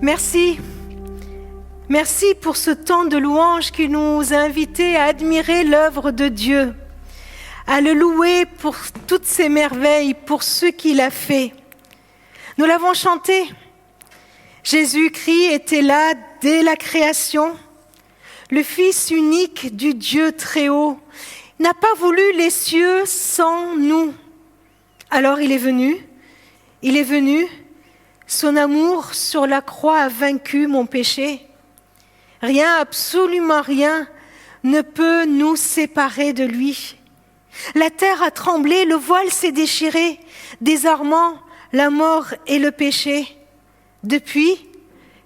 Merci. Merci pour ce temps de louange qui nous a invités à admirer l'œuvre de Dieu, à le louer pour toutes ses merveilles, pour ce qu'il a fait. Nous l'avons chanté. Jésus-Christ était là dès la création, le Fils unique du Dieu très haut. Il n'a pas voulu les cieux sans nous. Alors il est venu, son amour sur la croix a vaincu mon péché. Rien, absolument rien, ne peut nous séparer de lui. La terre a tremblé, le voile s'est déchiré, désarmant la mort et le péché. Depuis,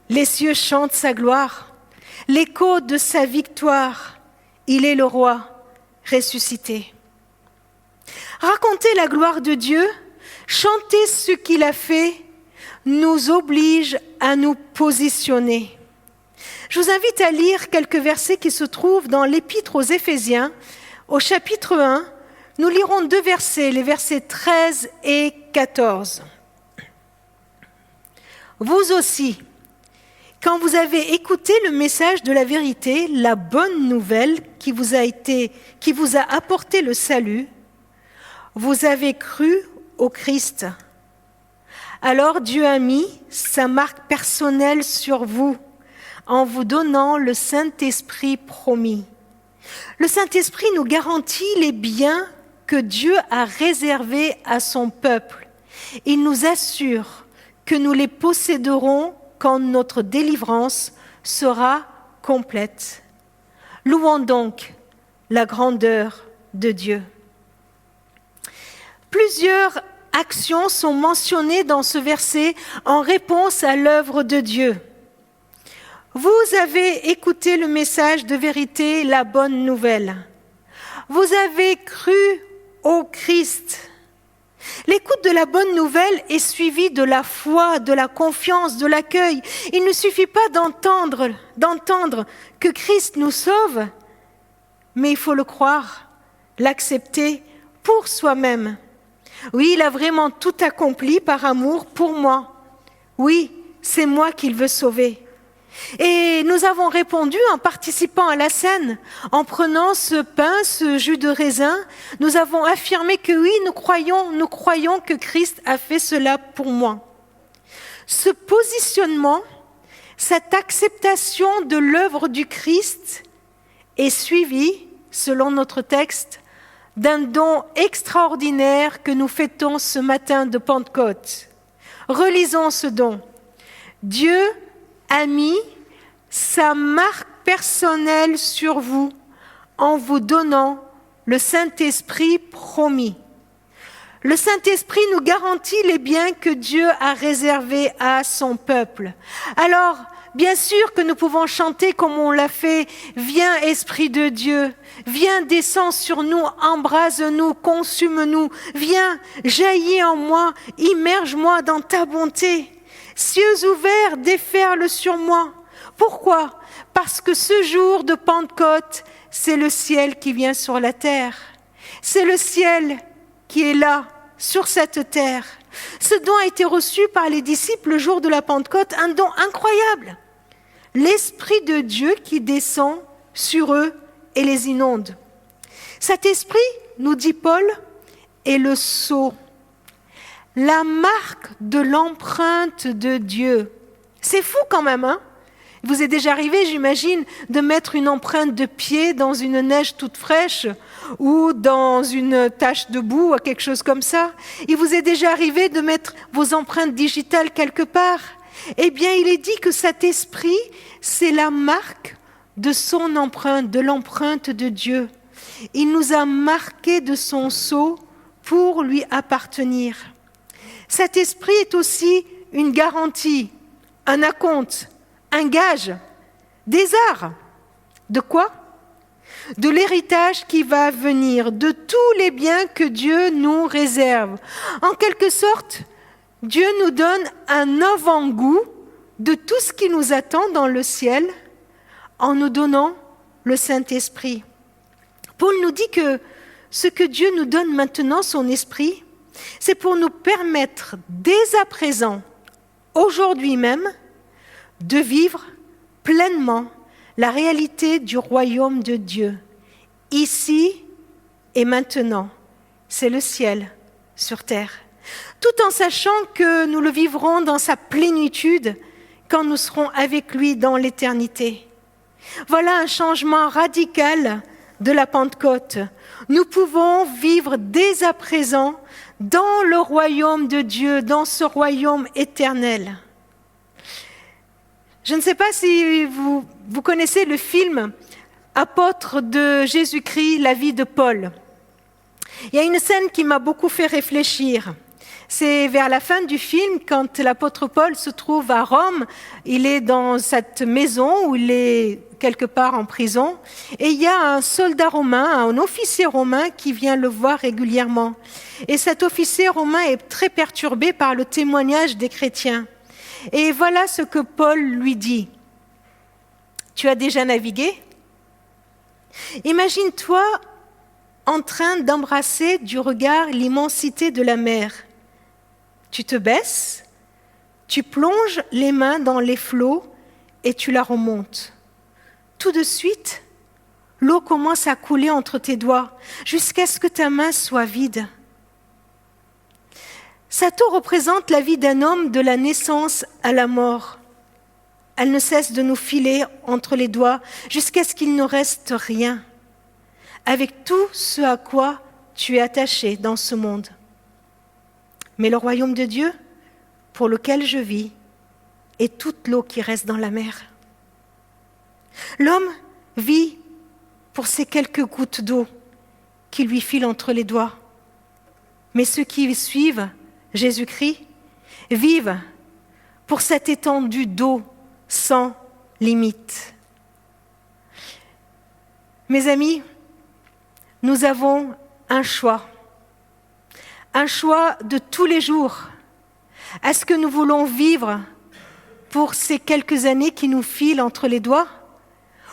les cieux chantent sa gloire, l'écho de sa victoire. Il est le roi ressuscité. Raconter la gloire de Dieu, chanter ce qu'il a fait, nous oblige à nous positionner. Je vous invite à lire quelques versets qui se trouvent dans l'Épître aux Éphésiens, au chapitre 1. Nous lirons 2 versets, les versets 13 et 14. Vous aussi, quand vous avez écouté le message de la vérité, la bonne nouvelle qui vous a apporté le salut, vous avez cru au Christ. Alors Dieu a mis sa marque personnelle sur vous en vous donnant le Saint-Esprit promis. Le Saint-Esprit nous garantit les biens que Dieu a réservés à son peuple. Il nous assure que nous les posséderons quand notre délivrance sera complète. Louons donc la grandeur de Dieu. Plusieurs actions sont mentionnées dans ce verset en réponse à l'œuvre de Dieu. Vous avez écouté le message de vérité, la bonne nouvelle. Vous avez cru au Christ. L'écoute de la bonne nouvelle est suivie de la foi, de la confiance, de l'accueil. Il ne suffit pas d'entendre que Christ nous sauve, mais il faut le croire, l'accepter pour soi-même. Oui, il a vraiment tout accompli par amour pour moi. Oui, c'est moi qu'il veut sauver. Et nous avons répondu en participant à la scène, en prenant ce pain, ce jus de raisin. Nous avons affirmé que oui, nous croyons que Christ a fait cela pour moi. Ce positionnement, cette acceptation de l'œuvre du Christ est suivie, selon notre texte, d'un don extraordinaire que nous fêtons ce matin de Pentecôte. Relisons ce don. Dieu a mis sa marque personnelle sur vous en vous donnant le Saint-Esprit promis. Le Saint-Esprit nous garantit les biens que Dieu a réservés à son peuple. Alors, bien sûr que nous pouvons chanter comme on l'a fait, « Viens Esprit de Dieu, viens descends sur nous, embrase-nous, consume-nous, viens, jaillis en moi, immerge-moi dans ta bonté. Cieux ouverts, déferle sur moi. » Pourquoi ? Parce que ce jour de Pentecôte, c'est le ciel qui vient sur la terre. C'est le ciel qui est là, sur cette terre. Ce don a été reçu par les disciples le jour de la Pentecôte, un don incroyable. L'Esprit de Dieu qui descend sur eux et les inonde. Cet esprit, nous dit Paul, est le sceau, la marque de l'empreinte de Dieu. C'est fou quand même, hein ? Il vous est déjà arrivé, j'imagine, de mettre une empreinte de pied dans une neige toute fraîche ou dans une tache de boue ou quelque chose comme ça. Il vous est déjà arrivé de mettre vos empreintes digitales quelque part. Eh bien, il est dit que cet esprit, c'est la marque de son empreinte, de l'empreinte de Dieu. Il nous a marqués de son sceau pour lui appartenir. Cet esprit est aussi une garantie, un acompte, un gage, des arts. De quoi ? De l'héritage qui va venir, de tous les biens que Dieu nous réserve. En quelque sorte, Dieu nous donne un avant-goût de tout ce qui nous attend dans le ciel en nous donnant le Saint-Esprit. Paul nous dit que ce que Dieu nous donne maintenant, son Esprit, c'est pour nous permettre dès à présent, aujourd'hui même, de vivre pleinement la réalité du royaume de Dieu, ici et maintenant. C'est le ciel sur terre. Tout en sachant que nous le vivrons dans sa plénitude quand nous serons avec lui dans l'éternité. Voilà un changement radical de la Pentecôte. Nous pouvons vivre dès à présent dans le royaume de Dieu, dans ce royaume éternel. Je ne sais pas si vous connaissez le film Apôtre de Jésus-Christ, la vie de Paul. Il y a une scène qui m'a beaucoup fait réfléchir. C'est vers la fin du film, quand l'apôtre Paul se trouve à Rome, il est dans cette maison où il est quelque part en prison, et il y a un soldat romain, un officier romain qui vient le voir régulièrement. Et cet officier romain est très perturbé par le témoignage des chrétiens. Et voilà ce que Paul lui dit. Tu as déjà navigué ? Imagine-toi en train d'embrasser du regard l'immensité de la mer. Tu te baisses, tu plonges les mains dans les flots et tu la remontes. Tout de suite, l'eau commence à couler entre tes doigts jusqu'à ce que ta main soit vide. Cette eau représente la vie d'un homme de la naissance à la mort. Elle ne cesse de nous filer entre les doigts jusqu'à ce qu'il ne reste rien, avec tout ce à quoi tu es attaché dans ce monde. Mais le royaume de Dieu, pour lequel je vis, est toute l'eau qui reste dans la mer. L'homme vit pour ces quelques gouttes d'eau qui lui filent entre les doigts. Mais ceux qui suivent Jésus-Christ vivent pour cette étendue d'eau sans limite. Mes amis, nous avons un choix de tous les jours. Est-ce que nous voulons vivre pour ces quelques années qui nous filent entre les doigts ?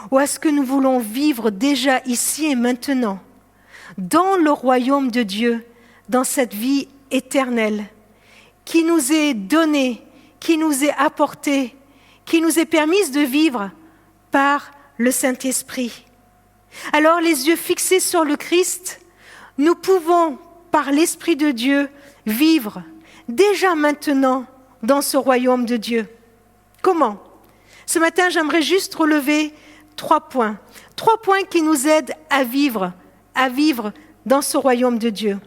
Ou est-ce que nous voulons vivre déjà ici et maintenant, dans le royaume de Dieu, dans cette vie éternelle, qui nous est donnée, qui nous est apportée, qui nous est permise de vivre par le Saint-Esprit. Alors, les yeux fixés sur le Christ, nous pouvons, par l'Esprit de Dieu, vivre déjà maintenant dans ce royaume de Dieu. Comment ? Ce matin, j'aimerais juste relever 3 points. 3 points qui nous aident à vivre dans ce royaume de Dieu.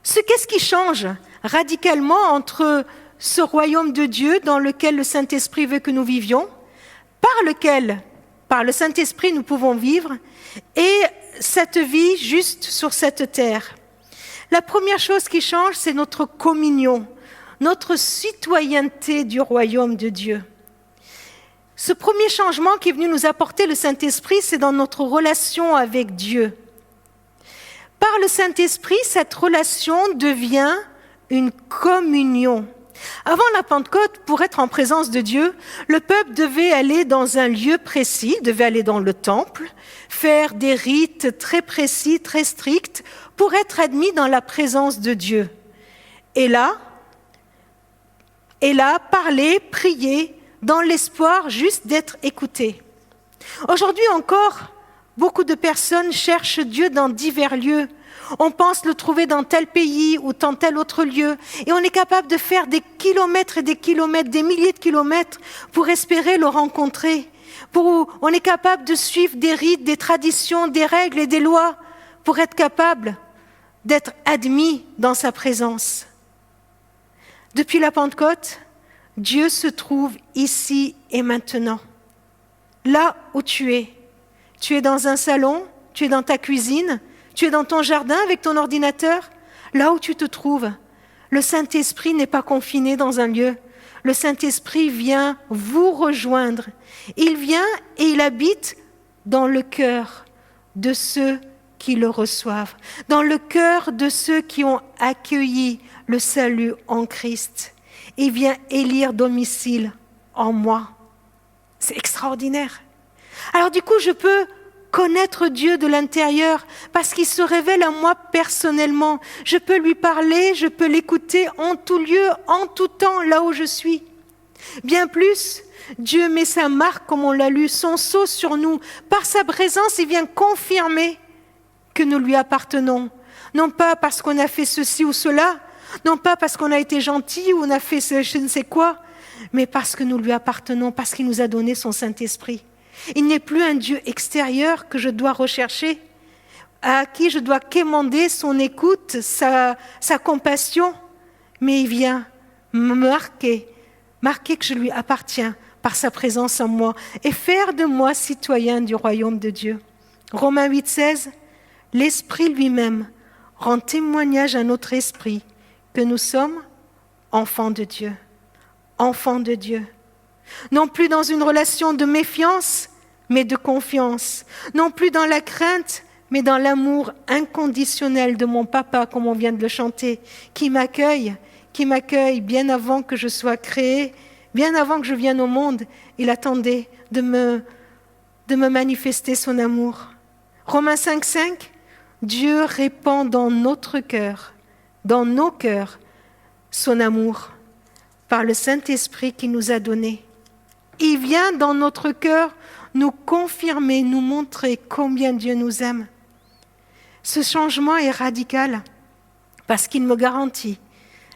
Qu'est-ce qui change radicalement entre ce royaume de Dieu dans lequel le Saint-Esprit veut que nous vivions, par le Saint-Esprit nous pouvons vivre, et cette vie juste sur cette terre. La première chose qui change, c'est notre communion, notre citoyenneté du royaume de Dieu. Ce premier changement qui est venu nous apporter le Saint-Esprit, c'est dans notre relation avec Dieu. Par le Saint-Esprit, cette relation devient une communion. Avant la Pentecôte, pour être en présence de Dieu, le peuple devait aller dans un lieu précis, devait aller dans le temple, faire des rites très précis, très stricts, pour être admis dans la présence de Dieu. Et là, parler, prier, dans l'espoir juste d'être écouté. Aujourd'hui encore, beaucoup de personnes cherchent Dieu dans divers lieux. On pense le trouver dans tel pays ou dans tel autre lieu. Et on est capable de faire des kilomètres et des kilomètres, des milliers de kilomètres pour espérer le rencontrer. On est capable de suivre des rites, des traditions, des règles et des lois pour être capable d'être admis dans sa présence. Depuis la Pentecôte, Dieu se trouve ici et maintenant, là où tu es. Tu es dans un salon, tu es dans ta cuisine, tu es dans ton jardin avec ton ordinateur, là où tu te trouves. Le Saint-Esprit n'est pas confiné dans un lieu. Le Saint-Esprit vient vous rejoindre. Il vient et il habite dans le cœur de ceux qui le reçoivent, dans le cœur de ceux qui ont accueilli le salut en Christ. Il vient élire domicile en moi. C'est extraordinaire. Alors du coup, je peux connaître Dieu de l'intérieur parce qu'il se révèle à moi personnellement. Je peux lui parler, je peux l'écouter en tout lieu, en tout temps, là où je suis. Bien plus, Dieu met sa marque, comme on l'a lu, son sceau sur nous. Par sa présence, il vient confirmer que nous lui appartenons. Non pas parce qu'on a fait ceci ou cela, non pas parce qu'on a été gentil ou on a fait je ne sais quoi, mais parce que nous lui appartenons, parce qu'il nous a donné son Saint-Esprit. Il n'est plus un Dieu extérieur que je dois rechercher, à qui je dois quémander son écoute, sa compassion, mais il vient me marquer que je lui appartiens par sa présence en moi et faire de moi citoyen du royaume de Dieu. Romains 8,16, l'Esprit lui-même rend témoignage à notre esprit que nous sommes enfants de Dieu. Enfants de Dieu. Non plus dans une relation de méfiance, mais de confiance. Non plus dans la crainte, mais dans l'amour inconditionnel de mon papa, comme on vient de le chanter, qui m'accueille bien avant que je sois créé, bien avant que je vienne au monde. Il attendait de me manifester son amour. Romains 5,5, Dieu répand dans notre cœur, dans nos cœurs, son amour par le Saint-Esprit qu'il nous a donné. Il vient dans notre cœur nous confirmer, nous montrer combien Dieu nous aime. Ce changement est radical parce qu'il me garantit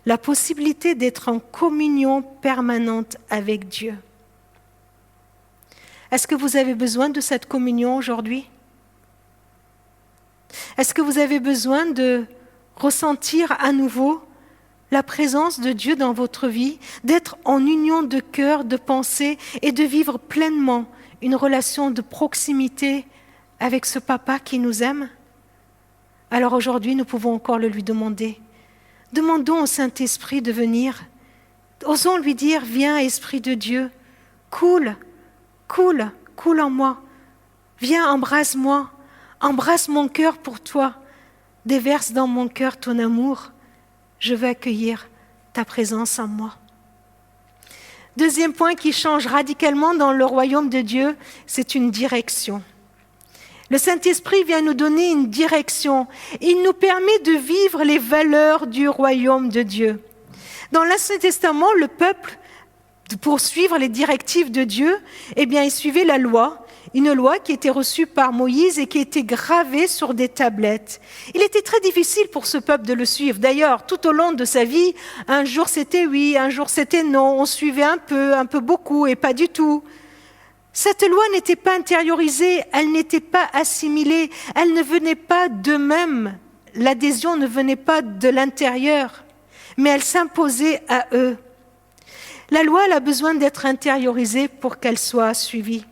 la possibilité d'être en communion permanente avec Dieu. Est-ce que vous avez besoin de cette communion aujourd'hui? Est-ce que vous avez besoin de ressentir à nouveau la présence de Dieu dans votre vie, d'être en union de cœur, de pensée et de vivre pleinement une relation de proximité avec ce Papa qui nous aime? Alors aujourd'hui, nous pouvons encore le lui demander. Demandons au Saint-Esprit de venir. Osons lui dire, viens Esprit de Dieu, coule en moi. Viens, embrasse-moi, embrasse mon cœur pour toi. Déverse dans mon cœur ton amour. Je veux accueillir ta présence en moi. Deuxième point qui change radicalement dans le royaume de Dieu, c'est une direction. Le Saint-Esprit vient nous donner une direction. Il nous permet de vivre les valeurs du royaume de Dieu. Dans l'Ancien Testament, le peuple, pour suivre les directives de Dieu, il suivait la loi, une loi qui était reçue par Moïse et qui était gravée sur des tablettes. Il était très difficile pour ce peuple de le suivre. D'ailleurs, tout au long de sa vie, un jour c'était oui, un jour c'était non, on suivait un peu beaucoup et pas du tout. Cette loi n'était pas intériorisée, elle n'était pas assimilée, elle ne venait pas d'eux-mêmes. L'adhésion ne venait pas de l'intérieur, mais elle s'imposait à eux. La loi, elle a besoin d'être intériorisée pour qu'elle soit suivie.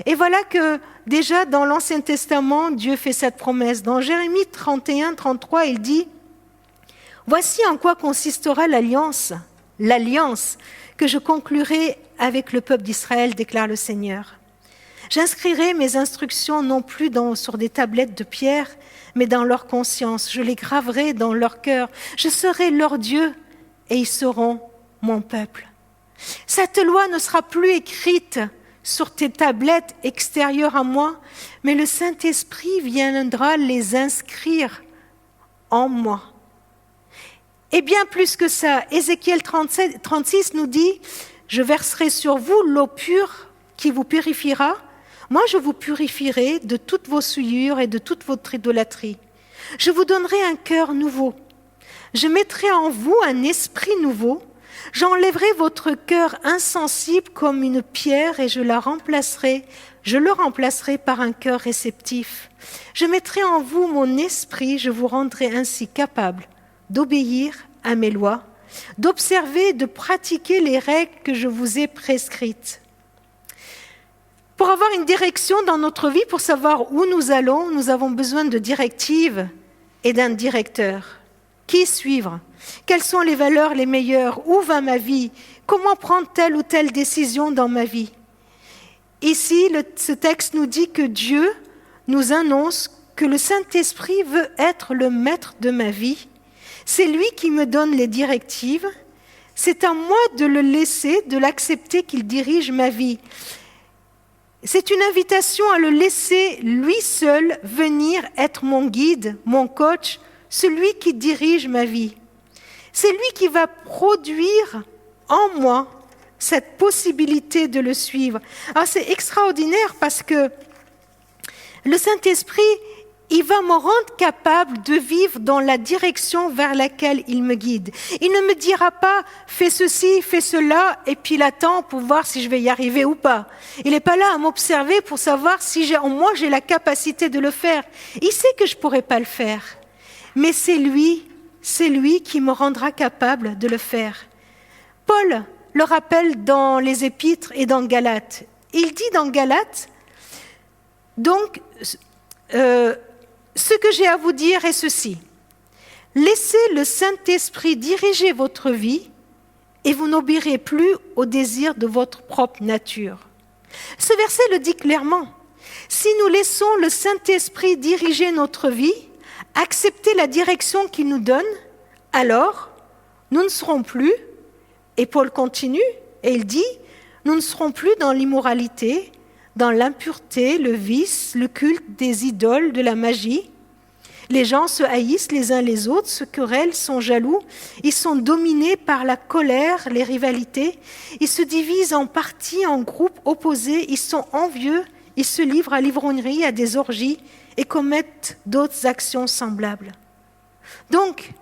Et voilà que déjà dans l'Ancien Testament, Dieu fait cette promesse. Dans Jérémie 31, 33, il dit « Voici en quoi consistera l'alliance que je conclurai avec le peuple d'Israël, déclare le Seigneur. J'inscrirai mes instructions non plus sur des tablettes de pierre, mais dans leur conscience. Je les graverai dans leur cœur. Je serai leur Dieu et ils seront mon peuple. » Cette loi ne sera plus écrite sur tes tablettes extérieures à moi, mais le Saint-Esprit viendra les inscrire en moi. Et bien plus que ça, Ézéchiel 36 nous dit « Je verserai sur vous l'eau pure qui vous purifiera. Moi, je vous purifierai de toutes vos souillures et de toute votre idolâtrie. Je vous donnerai un cœur nouveau. Je mettrai en vous un esprit nouveau. J'enlèverai votre cœur insensible comme une pierre et je le remplacerai par un cœur réceptif. Je mettrai en vous mon esprit, je vous rendrai ainsi capable d'obéir à mes lois, d'observer et de pratiquer les règles que je vous ai prescrites. » Pour avoir une direction dans notre vie, pour savoir où nous allons, nous avons besoin de directives et d'un directeur. Qui suivre? Quelles sont les valeurs les meilleures? Où va ma vie? Comment prendre telle ou telle décision dans ma vie? Ici, ce texte nous dit que Dieu nous annonce que le Saint-Esprit veut être le maître de ma vie. C'est lui qui me donne les directives. C'est à moi de le laisser, de l'accepter qu'il dirige ma vie. C'est une invitation à le laisser lui seul venir être mon guide, mon coach, celui qui dirige ma vie. C'est lui qui va produire en moi cette possibilité de le suivre. Alors c'est extraordinaire parce que le Saint-Esprit, il va me rendre capable de vivre dans la direction vers laquelle il me guide. Il ne me dira pas « fais ceci, fais cela » et puis il attend pour voir si je vais y arriver ou pas. Il n'est pas là à m'observer pour savoir si moi j'ai la capacité de le faire. Il sait que je ne pourrai pas le faire. Mais c'est lui qui me rendra capable de le faire. Paul le rappelle dans les Épîtres et dans Galates. Il dit dans Galates, donc, ce que j'ai à vous dire est ceci. Laissez le Saint-Esprit diriger votre vie et vous n'obéirez plus aux désirs de votre propre nature. Ce verset le dit clairement. Si nous laissons le Saint-Esprit diriger notre vie, accepter la direction qu'il nous donne, alors nous ne serons plus, et Paul continue, et il dit, nous ne serons plus dans l'immoralité, dans l'impureté, le vice, le culte des idoles, de la magie. Les gens se haïssent les uns les autres, se querellent, sont jaloux. Ils sont dominés par la colère, les rivalités. Ils se divisent en partis, en groupes opposés. Ils sont envieux. Ils se livrent à l'ivrognerie, à des orgies et commettent d'autres actions semblables. Donc,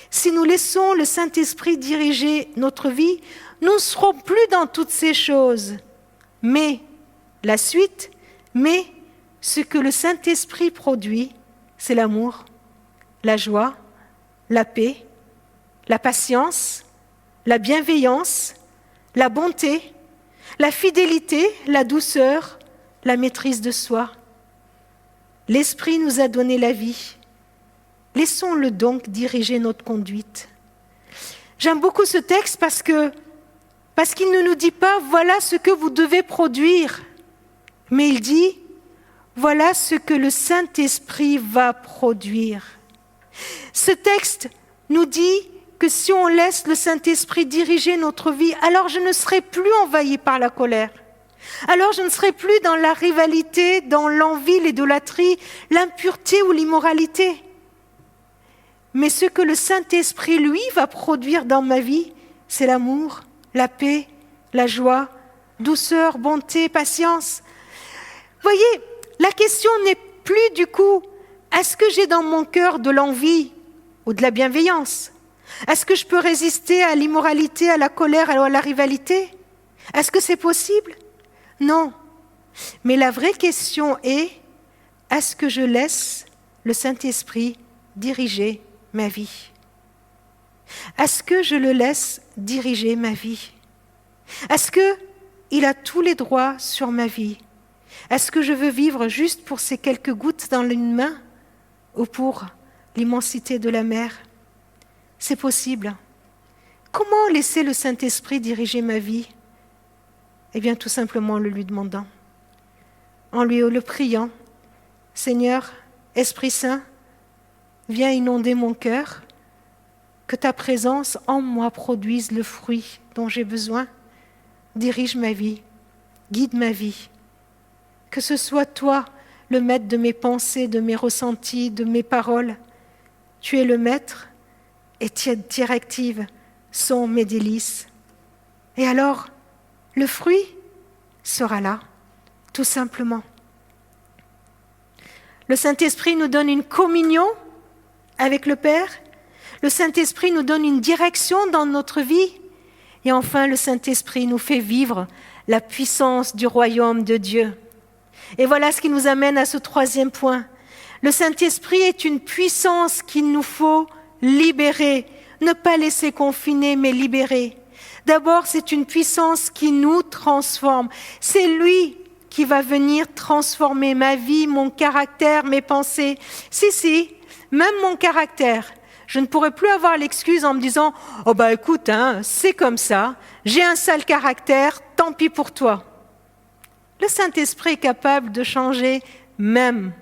si nous laissons le Saint-Esprit diriger notre vie, nous ne serons plus dans toutes ces choses. Mais la suite, mais ce que le Saint-Esprit produit, c'est l'amour, la joie, la paix, la patience, la bienveillance, la bonté, la fidélité, la douceur, la maîtrise de soi. L'Esprit nous a donné la vie. Laissons-le donc diriger notre conduite. J'aime beaucoup ce texte parce qu'il ne nous dit pas « voilà ce que vous devez produire », mais il dit « voilà ce que le Saint-Esprit va produire ». Ce texte nous dit que si on laisse le Saint-Esprit diriger notre vie, alors je ne serai plus envahi par la colère. Alors je ne serai plus dans la rivalité, dans l'envie, l'idolâtrie, l'impureté ou l'immoralité. Mais ce que le Saint-Esprit, lui, va produire dans ma vie, c'est l'amour, la paix, la joie, douceur, bonté, patience. Voyez, la question n'est plus du coup, est-ce que j'ai dans mon cœur de l'envie ou de la bienveillance? Est-ce que je peux résister à l'immoralité, à la colère, à la rivalité? Est-ce que c'est possible? Non. Mais la vraie question est, est-ce que je laisse le Saint-Esprit diriger ma vie? Est-ce que je le laisse diriger ma vie? Est-ce qu'il a tous les droits sur ma vie? Est-ce que je veux vivre juste pour ces quelques gouttes dans une main ou pour l'immensité de la mer? C'est possible. Comment laisser le Saint-Esprit diriger ma vie? Eh bien, tout simplement en le lui demandant, en le priant. Seigneur, Esprit Saint, viens inonder mon cœur, que ta présence en moi produise le fruit dont j'ai besoin. Dirige ma vie, guide ma vie. Que ce soit toi, le maître de mes pensées, de mes ressentis, de mes paroles. Tu es le maître et tes directives sont mes délices. Et alors, le fruit sera là, tout simplement. Le Saint-Esprit nous donne une communion avec le Père. Le Saint-Esprit nous donne une direction dans notre vie. Et enfin, le Saint-Esprit nous fait vivre la puissance du royaume de Dieu. Et voilà ce qui nous amène à ce troisième point. Le Saint-Esprit est une puissance qu'il nous faut libérer. Ne pas laisser confiner, mais libérer. D'abord, c'est une puissance qui nous transforme. C'est lui qui va venir transformer ma vie, mon caractère, mes pensées. Si, même mon caractère. Je ne pourrai plus avoir l'excuse en me disant « Oh bah écoute, c'est comme ça, j'ai un sale caractère, tant pis pour toi. » Le Saint-Esprit est capable de changer même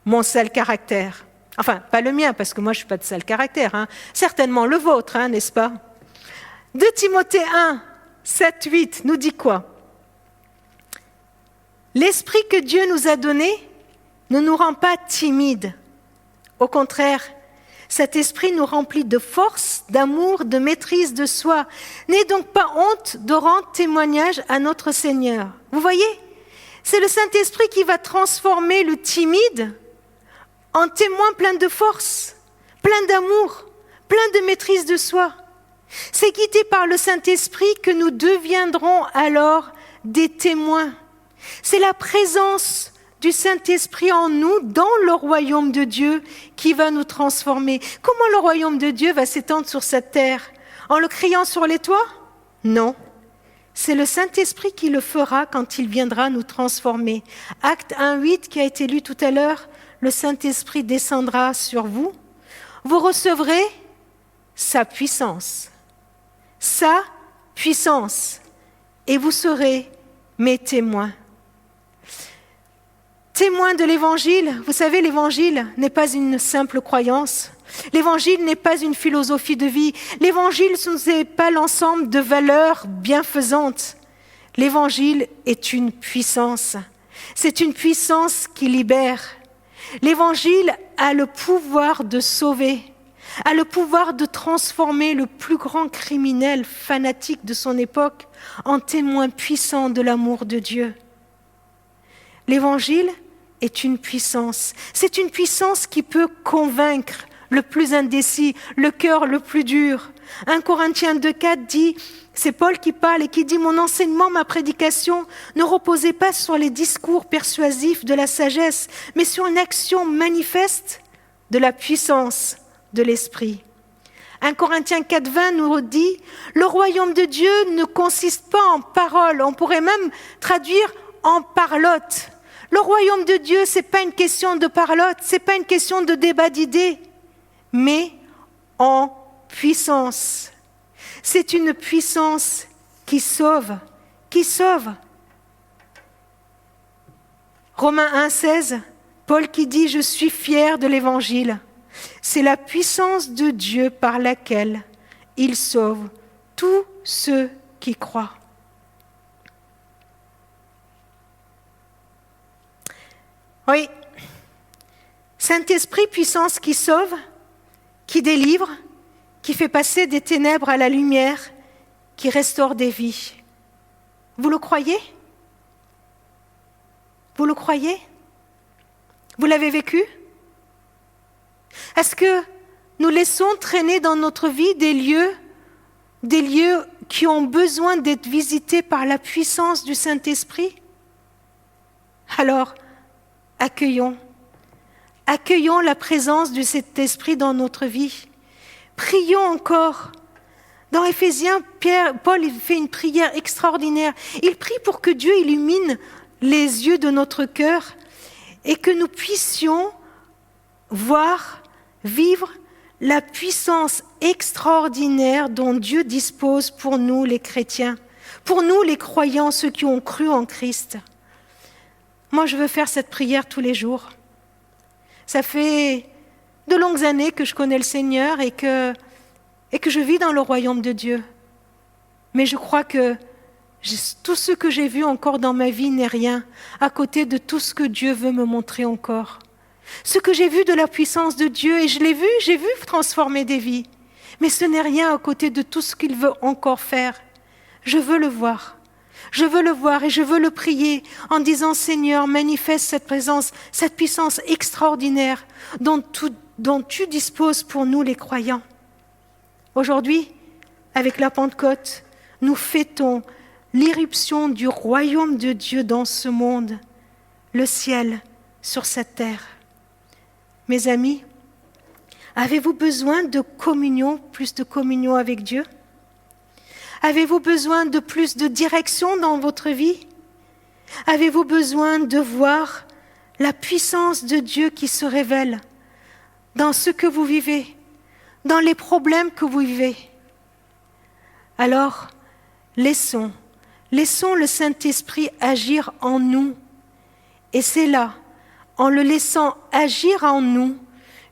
mon sale caractère. Enfin, pas le mien, parce que moi je ne suis pas de sale caractère. Certainement le vôtre, n'est-ce pas? 2 Timothée 1, 7, 8 nous dit quoi? L'esprit que Dieu nous a donné ne nous rend pas timides. Au contraire, Cet esprit nous remplit de force, d'amour, de maîtrise de soi. N'ayez donc pas honte de rendre témoignage à notre Seigneur. Vous voyez, c'est le Saint-Esprit qui va transformer le timide en témoin plein de force, plein d'amour, plein de maîtrise de soi. C'est guidé par le Saint-Esprit que nous deviendrons alors des témoins. C'est la présence du Saint-Esprit en nous, dans le royaume de Dieu, qui va nous transformer. Comment le royaume de Dieu va s'étendre sur cette terre? En le criant sur les toits? Non. C'est le Saint-Esprit qui le fera quand il viendra nous transformer. Acte 1:8 qui a été lu tout à l'heure, le Saint-Esprit descendra sur vous. Vous recevrez sa puissance. Sa puissance. Et vous serez mes témoins. Témoins de l'Évangile, vous savez, l'Évangile n'est pas une simple croyance. L'Évangile n'est pas une philosophie de vie. L'Évangile ce n'est pas l'ensemble de valeurs bienfaisantes. L'Évangile est une puissance. C'est une puissance qui libère. L'Évangile a le pouvoir de sauver, a le pouvoir de transformer le plus grand criminel fanatique de son époque en témoin puissant de l'amour de Dieu. L'Évangile est une puissance. C'est une puissance qui peut convaincre le plus indécis, le cœur le plus dur. 1 Corinthiens 2:4 dit, c'est Paul qui parle et qui dit « Mon enseignement, ma prédication ne reposait pas sur les discours persuasifs de la sagesse, mais sur une action manifeste de la puissance de l'Esprit. » 1 Corinthiens 4:20 nous dit « Le royaume de Dieu ne consiste pas en paroles. » On pourrait même traduire en parlotte. Le royaume de Dieu, ce n'est pas une question de parlotte, ce n'est pas une question de débat d'idées, mais en puissance. C'est une puissance qui sauve, qui sauve. Romains 1:16, Paul qui dit « Je suis fier de l'Évangile. C'est la puissance de Dieu par laquelle il sauve tous ceux qui croient. » Oui, Saint-Esprit, puissance qui sauve, qui délivre, qui fait passer des ténèbres à la lumière, qui restaure des vies. Vous le croyez? Vous le croyez? Vous l'avez vécu? Est-ce que nous laissons traîner dans notre vie des lieux qui ont besoin d'être visités par la puissance du Saint-Esprit? Alors, accueillons la présence de cet esprit dans notre vie. Prions encore. Dans Éphésiens, Paul il fait une prière extraordinaire. Il prie pour que Dieu illumine les yeux de notre cœur et que nous puissions voir, vivre la puissance extraordinaire dont Dieu dispose pour nous les chrétiens, pour nous les croyants, ceux qui ont cru en Christ. Moi, je veux faire cette prière tous les jours. Ça fait de longues années que je connais le Seigneur et que je vis dans le royaume de Dieu. Mais je crois que tout ce que j'ai vu encore dans ma vie n'est rien à côté de tout ce que Dieu veut me montrer encore. Ce que j'ai vu de la puissance de Dieu, et j'ai vu transformer des vies. Mais ce n'est rien à côté de tout ce qu'il veut encore faire. Je veux le voir. Je veux le voir et je veux le prier en disant « Seigneur, manifeste cette présence, cette puissance extraordinaire dont tu disposes pour nous les croyants. » Aujourd'hui, avec la Pentecôte, nous fêtons l'irruption du royaume de Dieu dans ce monde, le ciel sur cette terre. Mes amis, avez-vous besoin de communion, plus de communion avec Dieu? Avez-vous besoin de plus de direction dans votre vie? Avez-vous besoin de voir la puissance de Dieu qui se révèle dans ce que vous vivez, dans les problèmes que vous vivez? Alors, laissons le Saint-Esprit agir en nous. Et c'est là, en le laissant agir en nous,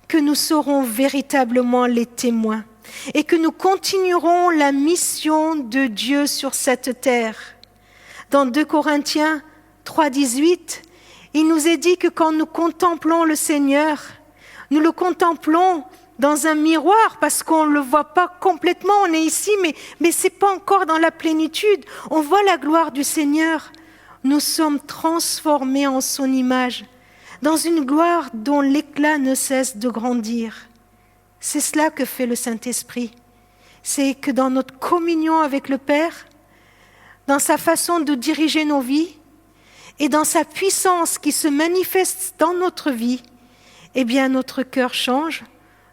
que nous serons véritablement les témoins et que nous continuerons la mission de Dieu sur cette terre. Dans 2 Corinthiens 3:18, il nous est dit que quand nous contemplons le Seigneur, nous le contemplons dans un miroir parce qu'on ne le voit pas complètement. On est ici, mais ce n'est pas encore dans la plénitude. On voit la gloire du Seigneur. Nous sommes transformés en son image, dans une gloire dont l'éclat ne cesse de grandir. C'est cela que fait le Saint-Esprit. C'est que dans notre communion avec le Père, dans sa façon de diriger nos vies et dans sa puissance qui se manifeste dans notre vie, eh bien notre cœur change,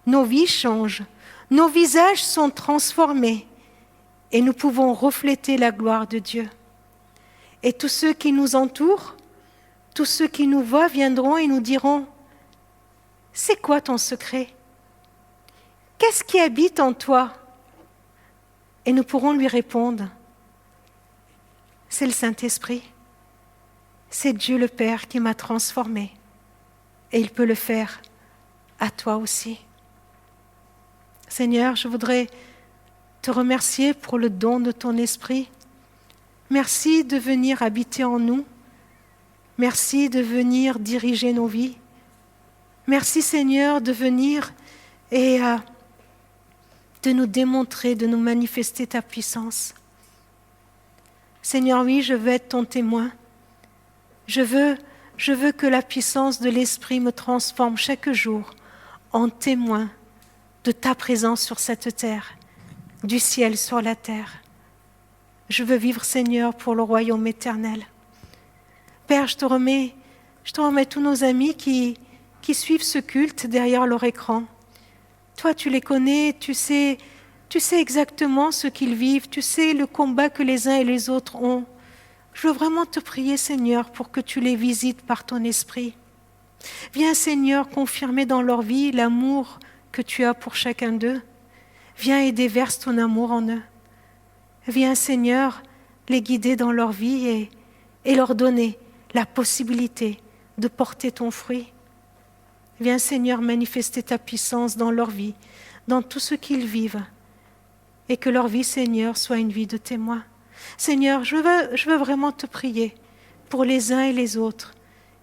nos vies changent, nos visages sont transformés et nous pouvons refléter la gloire de Dieu. Et tous ceux qui nous entourent, tous ceux qui nous voient viendront et nous diront « C'est quoi ton secret ? Qu'est-ce qui habite en toi ?» Et nous pourrons lui répondre « C'est le Saint-Esprit, c'est Dieu le Père qui m'a transformé et il peut le faire à toi aussi. » Seigneur, je voudrais te remercier pour le don de ton Esprit. Merci de venir habiter en nous. Merci de venir diriger nos vies. Merci Seigneur de venir et de nous démontrer, de nous manifester ta puissance. Seigneur, oui, je veux être ton témoin. Je veux que la puissance de l'Esprit me transforme chaque jour en témoin de ta présence sur cette terre, du ciel sur la terre. Je veux vivre, Seigneur, pour le royaume éternel. Père, je te remets tous nos amis qui suivent ce culte derrière leur écran. Toi, tu les connais, tu sais exactement ce qu'ils vivent, tu sais le combat que les uns et les autres ont. Je veux vraiment te prier, Seigneur, pour que tu les visites par ton esprit. Viens, Seigneur, confirmer dans leur vie l'amour que tu as pour chacun d'eux. Viens et déverse ton amour en eux. Viens, Seigneur, les guider dans leur vie et leur donner la possibilité de porter ton fruit. Viens, Seigneur, manifester ta puissance dans leur vie, dans tout ce qu'ils vivent, et que leur vie, Seigneur, soit une vie de témoin. Seigneur, je veux vraiment te prier pour les uns et les autres,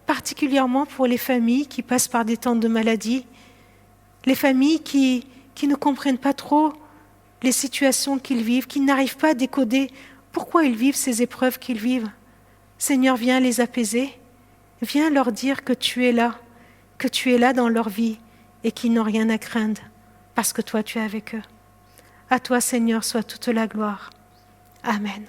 particulièrement pour les familles qui passent par des temps de maladie, les familles qui ne comprennent pas trop les situations qu'ils vivent, qui n'arrivent pas à décoder pourquoi ils vivent ces épreuves qu'ils vivent. Seigneur, viens les apaiser, viens leur dire que tu es là dans leur vie et qu'ils n'ont rien à craindre, parce que toi tu es avec eux. À toi, Seigneur, soit toute la gloire. Amen.